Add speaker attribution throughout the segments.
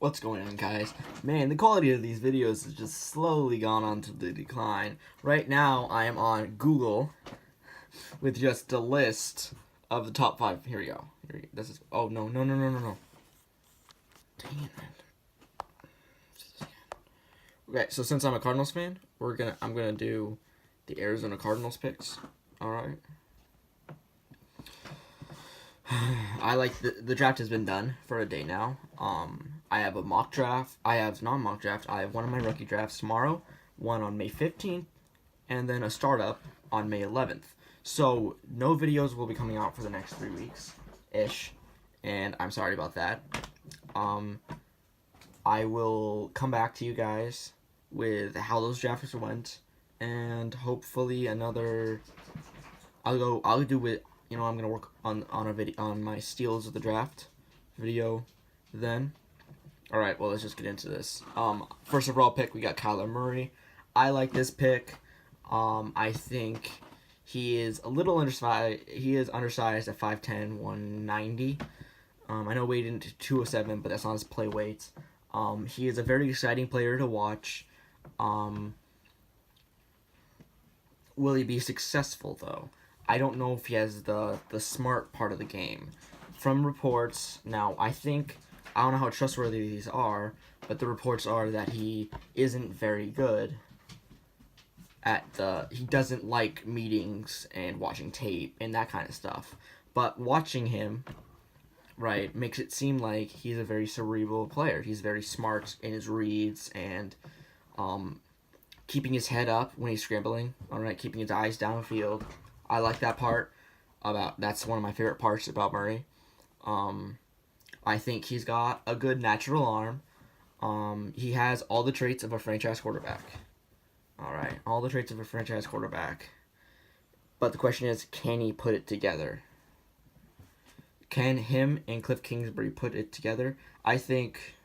Speaker 1: What's going on, guys? Man, the quality of these videos has just slowly gone on to the decline. Right now, I am on Google with just a list of the top 5. Here we go. This is. Oh no! No! No! No! No! No! Dang it, man. Okay, so since I'm a Cardinals fan, I'm gonna do the Arizona Cardinals picks. All right. I like the draft has been done for a day now. I have a mock draft. I have non-mock draft. I have one of my rookie drafts tomorrow, one on May 15th, and then a startup on May 11th. So no videos will be coming out for the next 3 weeks ish, and I'm sorry about that. I will come back to you guys with how those drafts went, and hopefully another. I'll do it. I'm gonna work on a video on my steals of the draft video then. All right, well, let's just get into this. First overall pick, we got Kyler Murray. I like this pick. I think he is a little undersized. He is undersized at 5'10", 190. I know weighed into 207, but that's not his play weight. He is a very exciting player to watch. Will he be successful, though? I don't know if he has the smart part of the game. From reports, now, I don't know how trustworthy these are, but the reports are that he isn't very good he doesn't like meetings and watching tape and that kind of stuff. But watching him, right, makes it seem like he's a very cerebral player. He's very smart in his reads and keeping his head up when he's scrambling, all right, keeping his eyes downfield. I like that part that's one of my favorite parts about Murray. I think he's got a good natural arm. He has all the traits of a franchise quarterback. All right, all the traits of a franchise quarterback. But the question is, can he put it together? Can him and Cliff Kingsbury put it together? I think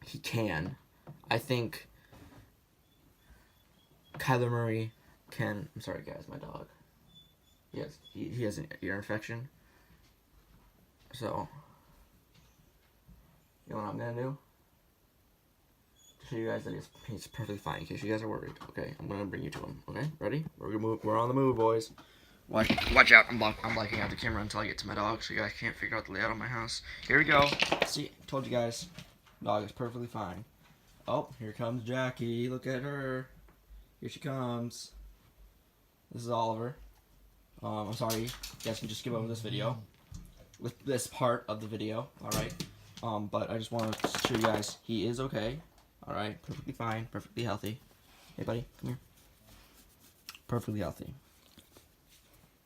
Speaker 1: he can. I think Kyler Murray can. I'm sorry, guys, my dog. He has an ear infection. So, you know what I'm gonna do? To show you guys that he's perfectly fine. In case you guys are worried. Okay, I'm gonna bring you to him. Okay, ready? We're on the move, boys. Watch out! I'm blocking out the camera until I get to my dog, so you guys can't figure out the layout of my house. Here we go. See, told you guys, dog is perfectly fine. Oh, here comes Jackie. Look at her. Here she comes. This is Oliver. I'm sorry, you guys can just skip over this video. With this part of the video, alright? But I just want to show you guys he is okay. Alright, perfectly fine, perfectly healthy. Hey buddy, come here. Perfectly healthy.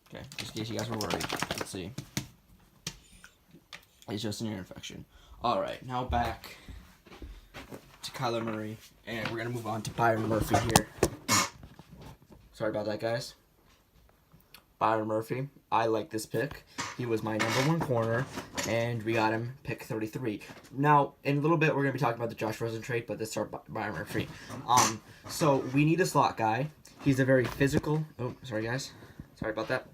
Speaker 1: Okay, just in case you guys were worried. Let's see. It's just an ear infection. Alright, now back to Kyler Murray. And we're going to move on to Byron Murphy here. Sorry about that, guys. Byron Murphy. I like this pick. He was my #1 corner, and we got him pick 33. Now, in a little bit, we're going to be talking about the Josh Rosen trade, but this is our Byron Murphy. So we need a slot guy. He's a very physical... Oh, sorry, guys. Sorry about that.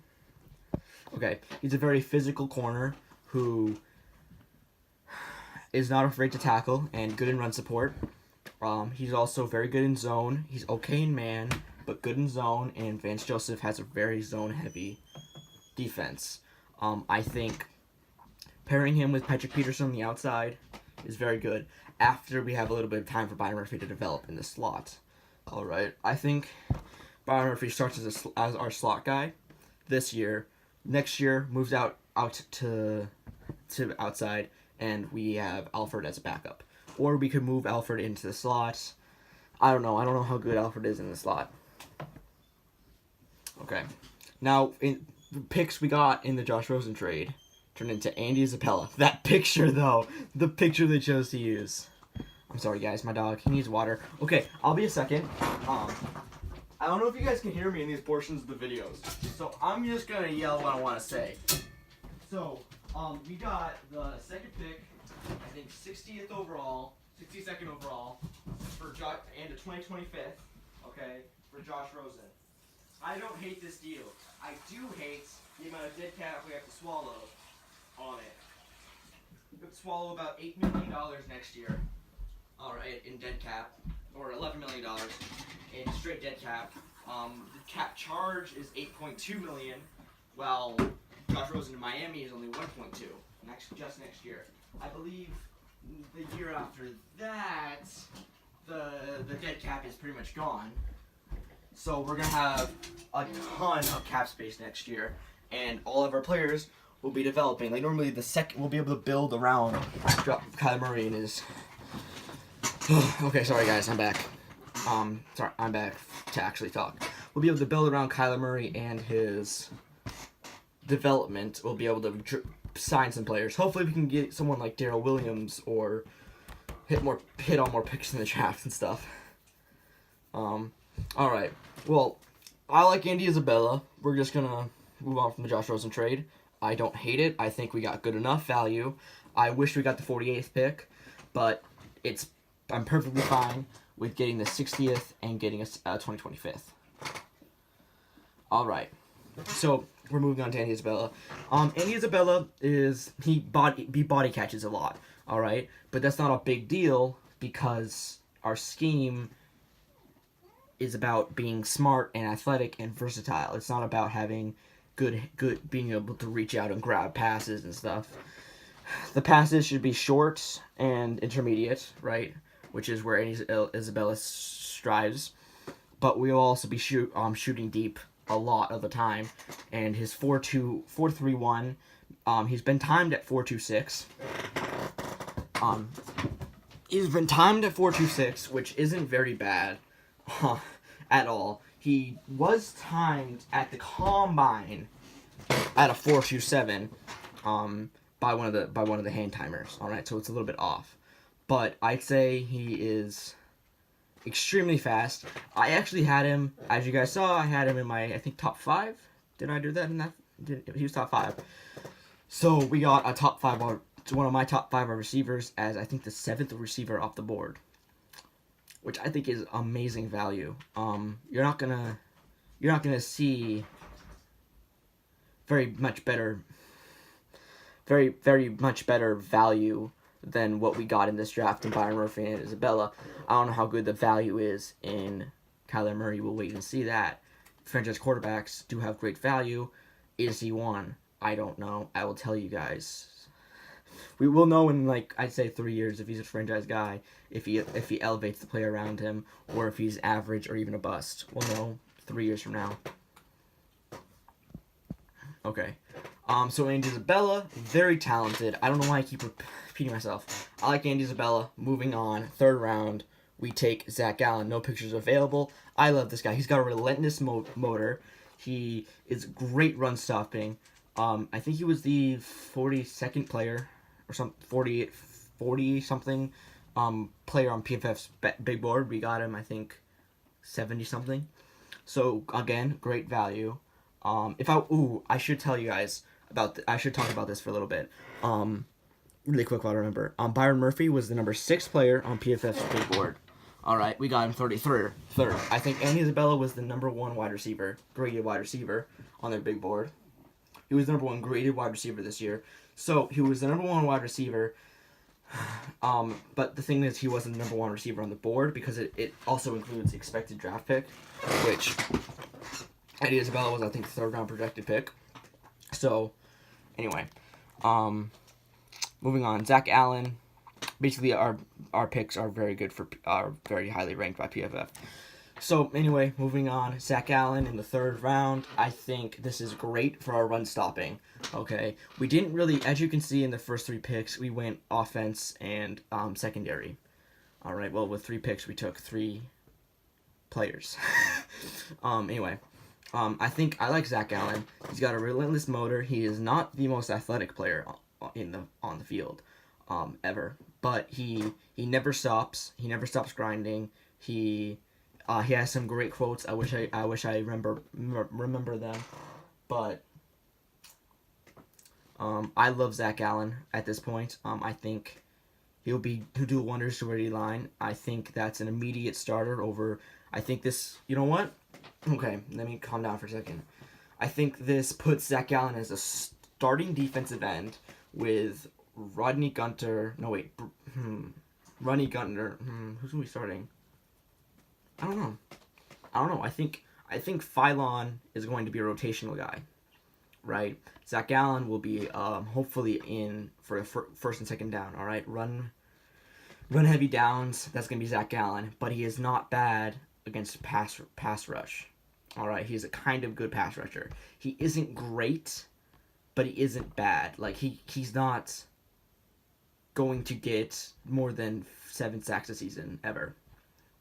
Speaker 1: Okay. He's a very physical corner who is not afraid to tackle and good in run support. He's also very good in zone. He's okay in man, but good in zone, and Vance Joseph has a very zone-heavy defense. I think pairing him with Patrick Peterson on the outside is very good after we have a little bit of time for Byron Murphy to develop in the slot. All right, I think Byron Murphy starts as our slot guy this year. Next year moves out to outside, and we have Alfred as a backup. Or we could move Alfred into the slot. I don't know. I don't know how good Alfred is in the slot. Okay. Now, in the picks we got in the Josh Rosen trade turned into Andy Isabella. That picture, though. The picture they chose to use. I'm sorry, guys. My dog, he needs water. Okay, I'll be a second. I don't know if you guys can hear me in these portions of the videos. So, I'm just going to yell what I want to say. So, we got the second pick, I think 62nd overall, and the 2025th, okay, for Josh Rosen. I don't hate this deal. I do hate the amount of dead cat we have to swallow on it. swallow about $8 million next year. All right, in dead cap, or $11 million in straight dead cap. The cap charge is $8.2 million, while Josh Rosen in Miami is only $1.2 just next year. I believe the year after that, the dead cap is pretty much gone. So we're gonna have a ton of cap space next year, and all of our players will be developing. Like normally, we'll be able to build around Kyler Murray and his. Okay, sorry guys, I'm back. Sorry, I'm back to actually talk. We'll be able to build around Kyler Murray and his development. We'll be able to sign some players. Hopefully, we can get someone like Darrell Williams or hit on more picks in the draft and stuff. All right. Well, I like Andy Isabella. We're just gonna move on from the Josh Rosen trade. I don't hate it. I think we got good enough value. I wish we got the 48th pick, but I'm perfectly fine with getting the 60th and getting a 2025th. All right. So we're moving on to Andy Isabella. Andy Isabella he body catches a lot. All right, but that's not a big deal because our scheme is about being smart and athletic and versatile. It's not about having good being able to reach out and grab passes and stuff. The passes should be short and intermediate, right? Which is where Andy Isabella strives. But we'll also be shooting deep a lot of the time. And his 4.3.1, he's been timed at 4.26. He's been timed at 4.26, which isn't very bad at all. He was timed at the combine at a 4.27 by one of the hand timers. All right, so it's a little bit off, but I'd say he is extremely fast. I actually had him, as you guys saw, I had him in my top 5. Did I do that in that? He was top 5. So we got a top 5. One of my top 5 receivers as I think the 7th receiver off the board, which I think is amazing value. You're not gonna see very much better value than what we got in this draft in Byron Murphy and Isabella. I don't know how good the value is in Kyler Murray. We'll wait and see that. Franchise quarterbacks do have great value. Is he one? I don't know. I will tell you guys. We will know in I'd say 3 years if he's a franchise guy, if he elevates the play around him, or if he's average or even a bust. We'll know 3 years from now. Okay. So Andy Isabella, very talented. I don't know why I keep repeating myself. I like Andy Isabella. Moving on, 3rd round, we take Zach Allen. No pictures available. I love this guy. He's got a relentless motor. He is great run stopping. I think he was the 42nd player or some 40 something player on PFF's big board. We got him, I think, 70 something. So again, great value. I should tell you guys I should talk about this for a little bit. Really quick while I remember. Byron Murphy was the number 6 player on PFF's big board. All right, we got him 33rd. I think Andy Isabella was the number 1 graded wide receiver on their big board. He was the number 1 graded wide receiver this year. So he was the number 1 wide receiver. But the thing is, he wasn't the number 1 receiver on the board because it also includes expected draft pick, which Andy Isabella was, I think, 3rd round projected pick. So, anyway, moving on. Zach Allen. Basically, our picks are are very highly ranked by PFF. So, anyway, moving on. Zach Allen in the 3rd round. I think this is great for our run stopping. Okay, we didn't really, as you can see in the first 3 picks, we went offense and secondary. All right, well, with 3 picks, we took 3 players. Anyway. I think I like Zach Allen. He's got a relentless motor. He is not the most athletic player on the field, ever. But he never stops. He never stops grinding. He has some great quotes. I wish I remember them. But I love Zach Allen at this point. I think he'll do wonders to our D-line. I think that's an immediate starter over. I think this. You know what? Okay, let me calm down for a second. I think this puts Zach Allen as a starting defensive end with Rodney Gunter. No wait. Rodney Gunter. Who's gonna be starting? I don't know. I think Phylon is going to be a rotational guy, right? Zach Allen will be hopefully in for the first and second down. All right, run heavy downs. That's gonna be Zach Allen, but he is not bad against pass rush. All right, he's a kind of good pass rusher. He isn't great, but he isn't bad. Like he's not going to get more than 7 sacks a season ever.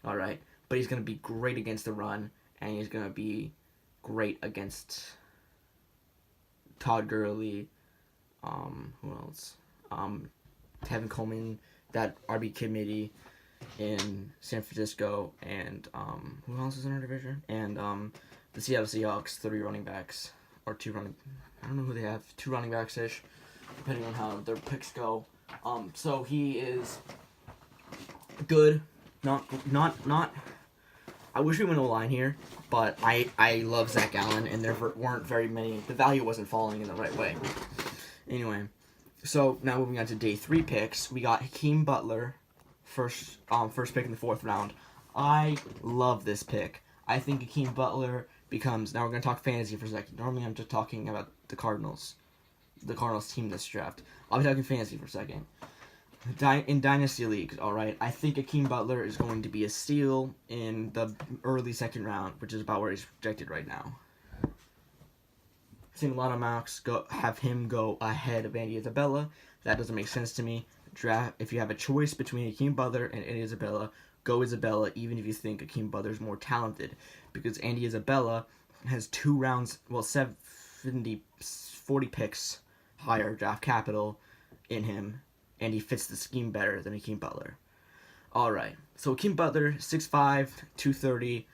Speaker 1: All right, but he's going to be great against the run, and he's going to be great against Todd Gurley. Who else? Tevin Coleman, that RB committee in San Francisco, and who else is in our division? And the Seattle Seahawks, 3 running backs or 2 running. I don't know who they have. 2 running backs ish, depending on how their picks go. So he is good. Not. I wish we went O-line here, but I love Zach Allen, and there weren't very many. The value wasn't falling in the right way. Anyway, so now moving on to day 3 picks, we got Hakeem Butler, first pick in the 4th round. I love this pick. I think Hakeem Butler becomes. Now we're gonna talk fantasy for a second. Normally I'm just talking about the Cardinals team this draft. I'll be talking fantasy for a second. In Dynasty Leagues, alright, I think Hakeem Butler is going to be a steal in the early 2nd round, which is about where he's projected right now. Seeing a lot of mocks have him go ahead of Andy Isabella. That doesn't make sense to me. If you have a choice between Hakeem Butler and Andy Isabella, go Isabella, even if you think Hakeem Butler is more talented. Because Andy Isabella has 2 rounds, 40 picks higher draft capital in him, and he fits the scheme better than Hakeem Butler. Alright, so Hakeem Butler, 6'5", 230,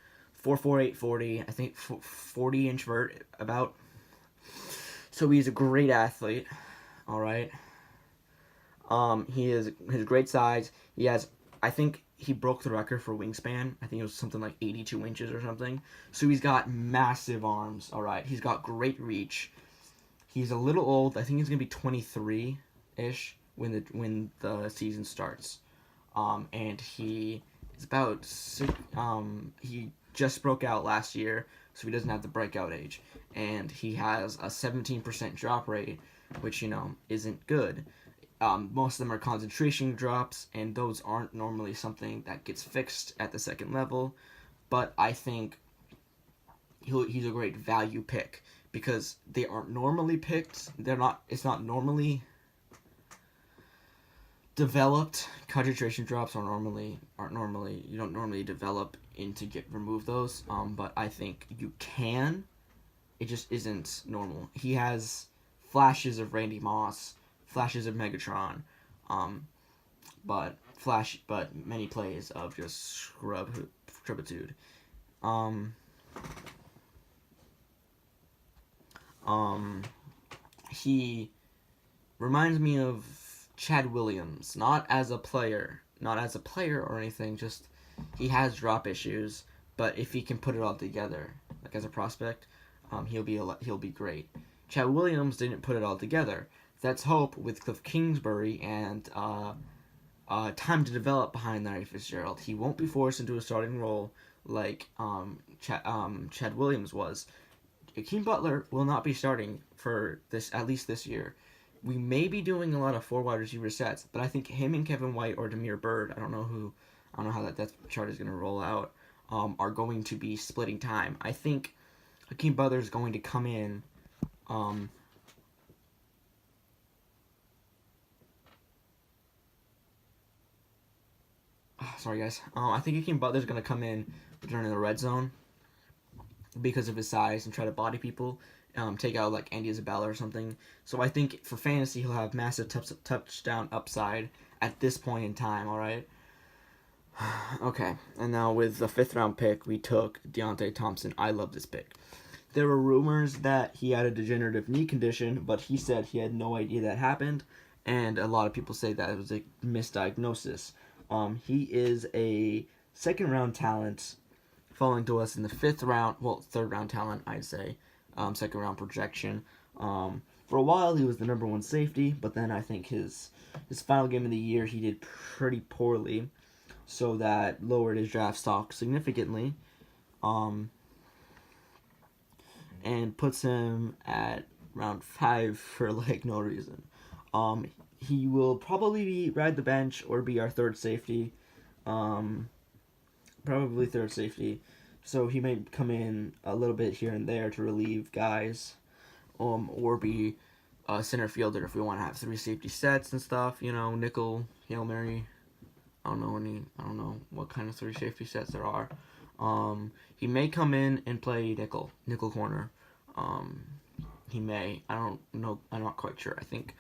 Speaker 1: 4'4", 840, I think 40-inch vert, about. So he's a great athlete, alright. His great size. He has, I think he broke the record for wingspan. I think it was something like 82 inches or something. So he's got massive arms, alright. He's got great reach. He's a little old. I think he's going to be 23-ish when the season starts. And he is about he just broke out last year, so he doesn't have the breakout age. And he has a 17% drop rate, which, isn't good. Most of them are concentration drops, and those aren't normally something that gets fixed at the 2nd level. But I think he's a great value pick because they aren't normally picked. It's not normally developed. Concentration drops aren't normally. You don't normally develop to remove those. But I think you can. It just isn't normal. He has flashes of Randy Moss, flashes of Megatron, but many plays of just scrubitude. He reminds me of Chad Williams, not as a player or anything. Just he has drop issues, but if he can put it all together, like as a prospect, he'll be great. Chad Williams didn't put it all together. That's hope with Cliff Kingsbury and time to develop behind Larry Fitzgerald. He won't be forced into a starting role like Chad Williams was. Hakeem Butler will not be starting for at least this year. We may be doing a lot of 4 wide receiver sets, but I think him and Kevin White or Damiere Byrd, I don't know how that depth chart is going to roll out, are going to be splitting time. I think Hakeem Butler is going to come in. Sorry guys. I think Hakeem Butler is going to come in during the red zone because of his size and try to body people, take out like Andy Isabella or something. So I think for fantasy he'll have massive touchdown upside at this point in time. All right. Okay, and now with the 5th round pick, we took Deontay Thompson. I love this pick. There were rumors that he had a degenerative knee condition, but he said he had no idea that happened, and a lot of people say that it was a misdiagnosis. He is a 2nd round talent, falling to us in the 5th round. Well, 3rd round talent, I'd say. 2nd round projection. For a while, he was the number one safety, but then I think his final game of the year, he did pretty poorly, so that lowered his draft stock significantly, and puts him at round 5 for like no reason. He will probably ride the bench or be our third safety, probably third safety. So he may come in a little bit here and there to relieve guys, or be a center fielder if we want to have 3 safety sets and stuff. You know, nickel, Hail Mary. I don't know what kind of 3 safety sets there are. He may come in and play nickel corner. He may. I don't know. I'm not quite sure. I think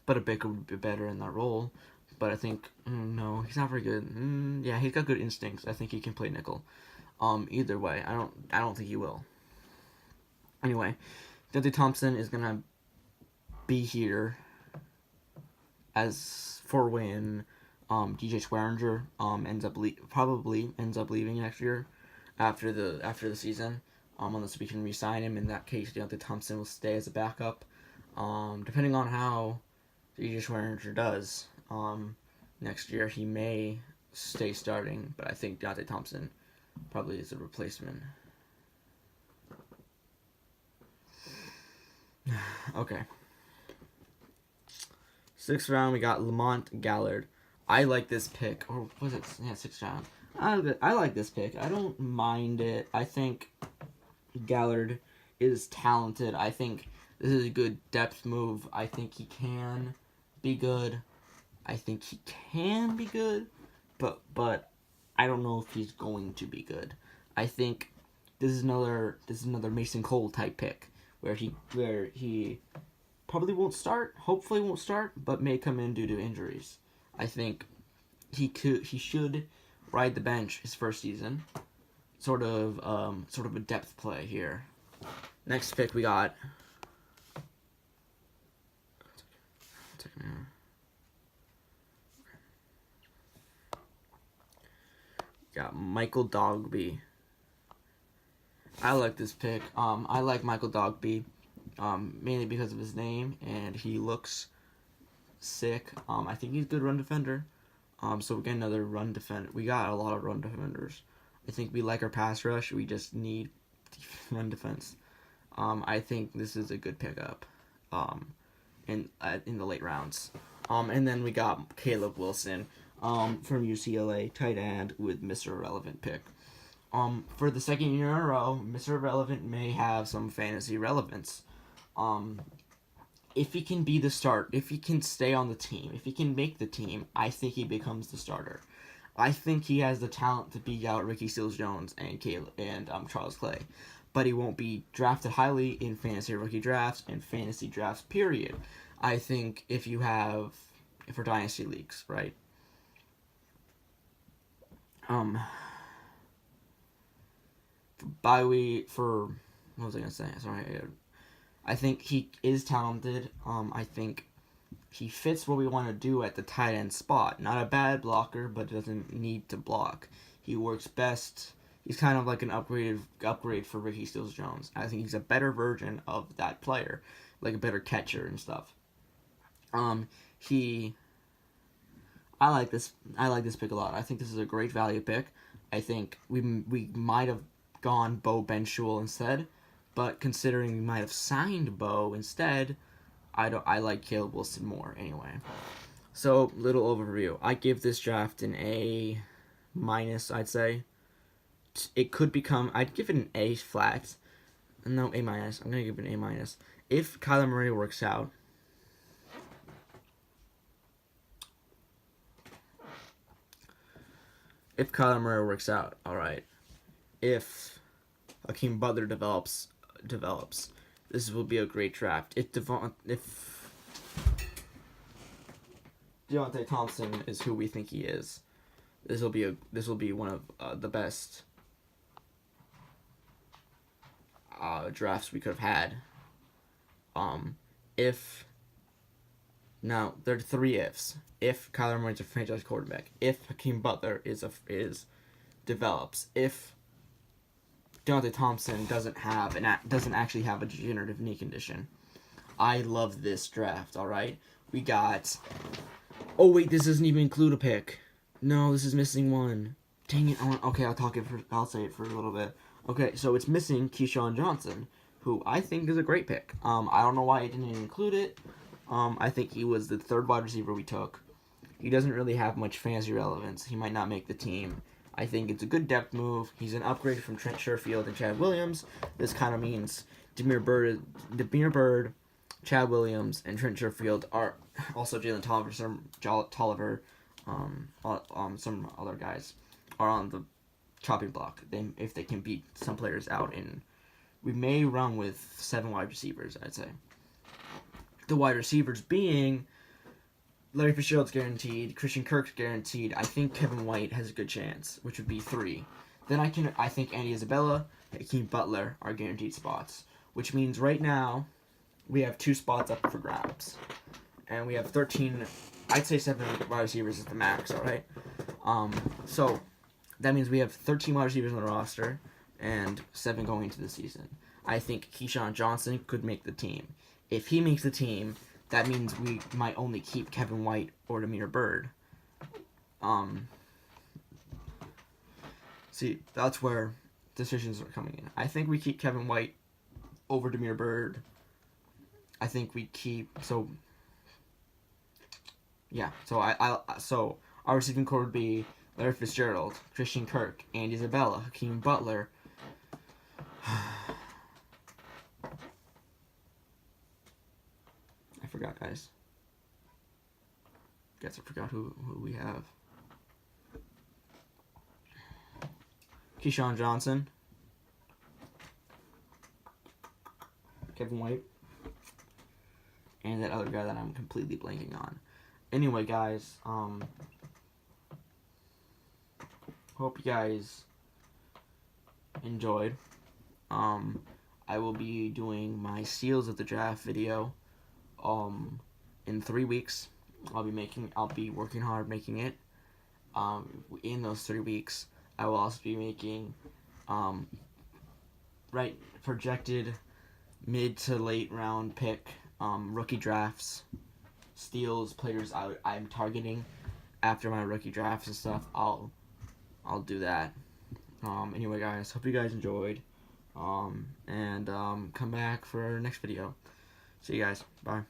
Speaker 1: Butta Baker would be better in that role. But I think, no, he's not very good. Yeah, he's got good instincts. I think he can play nickel. Either way, I don't think he will. Anyway, Dante Thompson is gonna be here as for when DJ Swearinger probably ends up leaving next year after the season. Unless we can re-sign him. In that case, Deontay Thompson will stay as a backup. Depending on how DJ Swearinger does next year, he may stay starting, but I think Deontay Thompson probably is a replacement. Okay. 6th round, we got Lamont Gallard. I like this pick. Or was it? Yeah, 6th round. I like this pick. I don't mind it. I think Gallard is talented. I think this is a good depth move. I think he can be good. But I don't know if he's going to be good. I think this is another Mason Cole type pick where he probably won't start, hopefully won't start, but may come in due to injuries. I think he should ride the bench his first season. Sort of a depth play here. Next pick we got. Got Michael Dogby. I like this pick. I like Michael Dogby, mainly because of his name, and he looks sick. I think he's a good run defender. So we get another run defender. We got a lot of run defenders. I think we like our pass rush. We just need run defense. I think this is a good pickup. In the late rounds. And then we got Caleb Wilson. From UCLA, tight end with Mr. Irrelevant pick. For the second year in a row, Mr. Irrelevant may have some fantasy relevance. If he can be the start, if he can stay on the team, if he can make the team, I think he becomes the starter. I think he has the talent to beat out Ricky Seals-Jones and Charles Clay, but he won't be drafted highly in fantasy rookie drafts and fantasy drafts. Period. I think for dynasty leagues, right? What was I gonna say? Sorry. I think he is talented. I think he fits what we want to do at the tight end spot. Not a bad blocker, but doesn't need to block. He works best. He's kind of like an upgrade for Ricky Seals-Jones. I think he's a better version of that player, like a better catcher and stuff. I like this pick a lot. I think this is a great value pick. I think we might have gone Bo Benchul instead, but considering we might have signed Bo instead, I like Caleb Wilson more anyway. So, little overview. I give this draft an A-, I'd say. It could become, I'd give it an A flat. No, A-. I'm going to give it an A-. If Kyler Murray works out, alright. If Hakeem Butler develops, this will be a great draft. If Deontay Thompson is who we think he is, this will be one of the best drafts we could have had. Now there are 3 ifs. If Kyler Murray's a franchise quarterback, if Hakeem Butler develops, if Deontay Thompson doesn't actually have a degenerative knee condition. I love this draft. All right, we got. Oh wait, this doesn't even include a pick. No, this is missing one. Dang it! Okay, I'll say it for a little bit. Okay, so it's missing Keyshawn Johnson, who I think is a great pick. I don't know why I didn't include it. I think he was the third wide receiver we took. He doesn't really have much fantasy relevance. He might not make the team. I think it's a good depth move. He's an upgrade from Trent Sherfield and Chad Williams. This kind of means Demir Bird, Chad Williams, and Trent Sherfield are also Jalen Tolliver, some other guys are on the chopping block. If they can beat some players out, and we may run with 7 wide receivers, I'd say. The wide receivers being Larry Fitzgerald's guaranteed, Christian Kirk's guaranteed. I think Kevin White has a good chance, which would be 3. Then I think Andy Isabella, Hakeem Butler are guaranteed spots, which means right now we have 2 spots up for grabs, and we have 13. I'd say 7 wide receivers is the max. All right. So that means we have 13 wide receivers on the roster and 7 going into the season. I think Keyshawn Johnson could make the team. If he makes the team, that means we might only keep Kevin White or Demir Bird. See, that's where decisions are coming in. I think we keep Kevin White over Demir Bird. I think we keep so our receiving core would be Larry Fitzgerald, Christian Kirk, Andy Isabella, Hakeem Butler. I forgot, guys. Guess I forgot who we have. Keyshawn Johnson, Kevin White, and that other guy that I'm completely blanking on. Anyway, guys, hope you guys enjoyed. I will be doing my Seals of the Draft video in 3 weeks. I'll be working hard making it. In those 3 weeks, I will also be making projected mid to late round pick rookie drafts, steals, players I'm targeting after my rookie drafts and stuff. I'll do that. Anyway, guys, hope you guys enjoyed. And come back for our next video. See you guys. Bye.